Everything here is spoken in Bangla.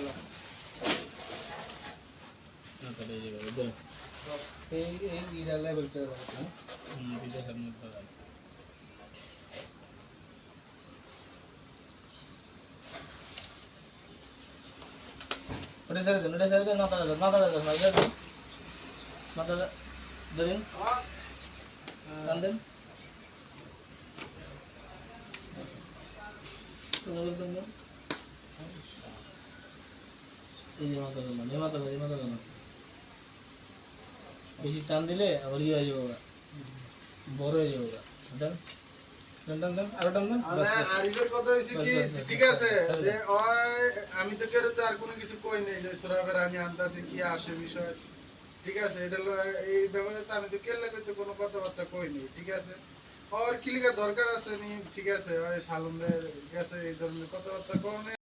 না তাহলে এই জায়গায় দাও এই ইরা লেভেলটা দিতে সামনে দাও ওটা স্যার না মাথা ধরেন টান দেন এই যে মাথা ধরেন বেশি টান দিলে আবার ইয়ে হয়ে যাবে বড় হয়ে যাবে দেন আরো টান দেন আরিফের কথা হইছে কি ঠিক আছে যে আমি তো কেউ তো আর কোনো কিছু কই নাই যে সুরাবের আমি আনতাছি কি আসে বিষয় ঠিক আছে এটা এই ব্যাপারে তো আমি তো কেল্লা কইতে কোনো কথাবার্তা কই নাই ঠিক আছে আর কি লিখা দরকার আছে নি ঠিক আছে ওই সালুমদের ঠিক আছে এই ধরনের কথাবার্তা কোন